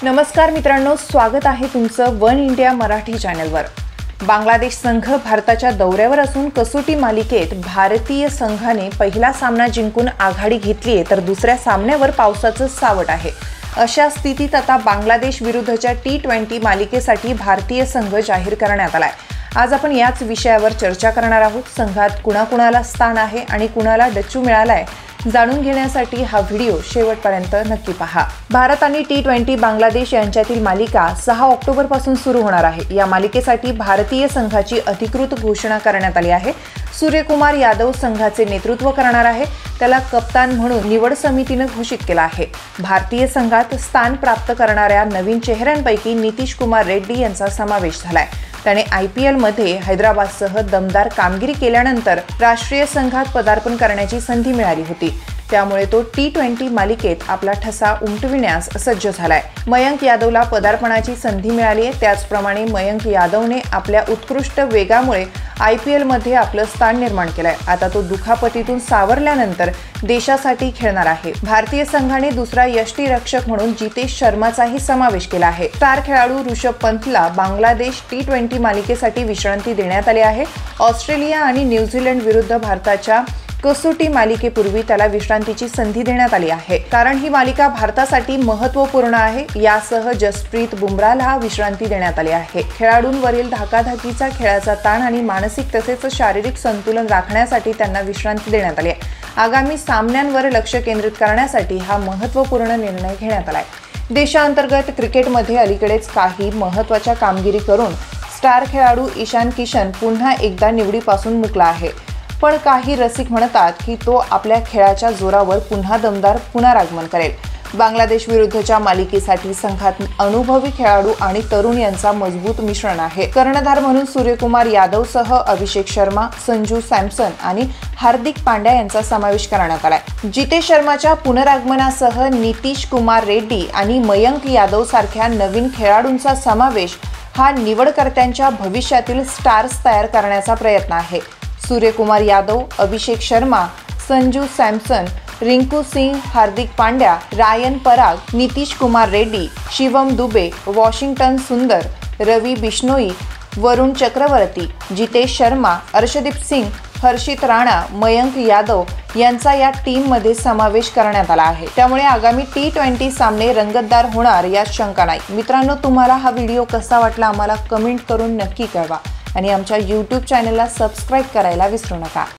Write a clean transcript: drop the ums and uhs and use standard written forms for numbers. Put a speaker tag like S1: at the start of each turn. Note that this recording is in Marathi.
S1: नमस्कार मित्रांनो, स्वागत आहे तुमचं वन इंडिया मराठी चॅनलवर। बांगलादेश संघ भारताच्या दौऱ्यावर असून कसोटी मालिकेत भारतीय संघाने पहिला सामना जिंकून आघाडी घेतली आहे, तर दुसऱ्या सामन्यावर पावसाचं सावट आहे। अशा स्थितीत आता बांगलादेश विरुद्धच्या T20 मालिकेसाठी भारतीय संघ जाहीर करण्यात आलाय। आज आपण याच विषयावर चर्चा करणार आहोत। संघात कुणाकुणाला स्थान आहे आणि कुणाला डच्चू मिळालाय जाणून घेण्यासाठी हा व्हिडिओ शेवटपर्यंत नक्की पहा। भारत आणि T20 बांगलादेश यांच्यातील मालिका 6 ऑक्टोबर पासून सुरू होणार आहे। या मालिकेसाठी भारतीय संघाची अधिकृत घोषणा करण्यात आली आहे। सूर्यकुमार यादव संघाचे नेतृत्व करणार आहे। त्याला कप्तान म्हणून निवड समितीने घोषित केला आहे। भारतीय संघात स्थान प्राप्त करणाऱ्या नवीन चेहऱ्यांपैकी नितीश कुमार रेड्डी यांचा समावेश झालाय। त्याने IPL मध्ये हैदराबादसह दमदार कामगिरी केल्यानंतर राष्ट्रीय संघात पदार्पण करण्याची संधी मिळाली होती, त्यामुळे तो T20 मालिकेत आपला ठसा उमटविण्यास सज्ज झालाय। मयंक यादवला पदार्पणाची संधी मिळाली आहे। त्याचप्रमाणे मयंक यादवने आपल्या उत्कृष्ट वेगामुळे IPL मध्ये आपलं स्थान निर्माण केलंय। आता तो दुखापतीतून सावरल्यानंतर देशासाठी खेळणार आहे। भारतीय संघाने दुसरा यष्टिरक्षक म्हणून जितेश शर्माचाही समावेश केला आहे। स्टार खेळाडू ऋषभ पंतला बांगलादेश T20 मालिकेसाठी विश्रांती देण्यात आली आहे। ऑस्ट्रेलिया आणि न्यूझीलंड विरुद्ध भारताच्या कसोटी मालिकेपूर्वी त्याला विश्रांतीची संधी देण्यात आली आहे, कारण ही मालिका भारतासाठी महत्त्वपूर्ण आहे। यासह जसप्रीत बुमराहला विश्रांती देण्यात आली आहे। खेळाडूंवरील धाकाधाकीचा खेळाचा ताण आणि मानसिक तसेच शारीरिक संतुलन राखण्यासाठी त्यांना विश्रांती देण्यात आली आहे। आगामी सामन्यांवर लक्ष केंद्रित करण्यासाठी हा महत्त्वपूर्ण निर्णय घेण्यात आलाय। देशांतर्गत क्रिकेटमध्ये अलीकडेच काही महत्त्वाच्या कामगिरी करून स्टार खेळाडू ईशान किशन पुन्हा एकदा निवडीपासून मुकला आहे, पण काही रसिक म्हणतात की तो आपल्या खेळाच्या जोरावर पुन्हा दमदार पुनरागमन करेल। बांगलादेश विरुद्धच्या मालिकेसाठी संघात अनुभवी खेळाडू आणि तरुण यांचा मजबूत मिश्रण आहे। कर्णधार म्हणून सूर्यकुमार यादवसह अभिषेक शर्मा, संजू सॅमसन आणि हार्दिक पांड्या यांचा समावेश करण्यात आलाय। जितेश शर्माच्या पुनरागमनासह नितीश कुमार रेड्डी आणि मयंक यादव सारख्या नवीन खेळाडूंचा समावेश हा निवडकर्त्यांच्या भविष्यातील स्टार्स तयार करण्याचा प्रयत्न आहे। सूर्यकुमार यादव, अभिषेक शर्मा, संजू सॅमसन, रिंकू सिंह, हार्दिक पांड्या, रायन पराग, नितीश कुमार रेड्डी, शिवम दुबे, वॉशिंग्टन सुंदर, रवि बिश्नोई, वरुण चक्रवर्ती, जितेश शर्मा, अर्शदीप सिंग, हर्षित राणा, मयंक यादव यांचा या टीममध्ये समावेश करण्यात आला आहे। त्यामुळे आगामी T20 सामने रंगतदार होणार यात शंका नाही। मित्रांनो, तुम्हाला हा व्हिडिओ कसा वाटला आम्हाला कमेंट करून नक्की कळवा आणि आमच्या YouTube चॅनलला सबस्क्राइब करायला विसरू नका।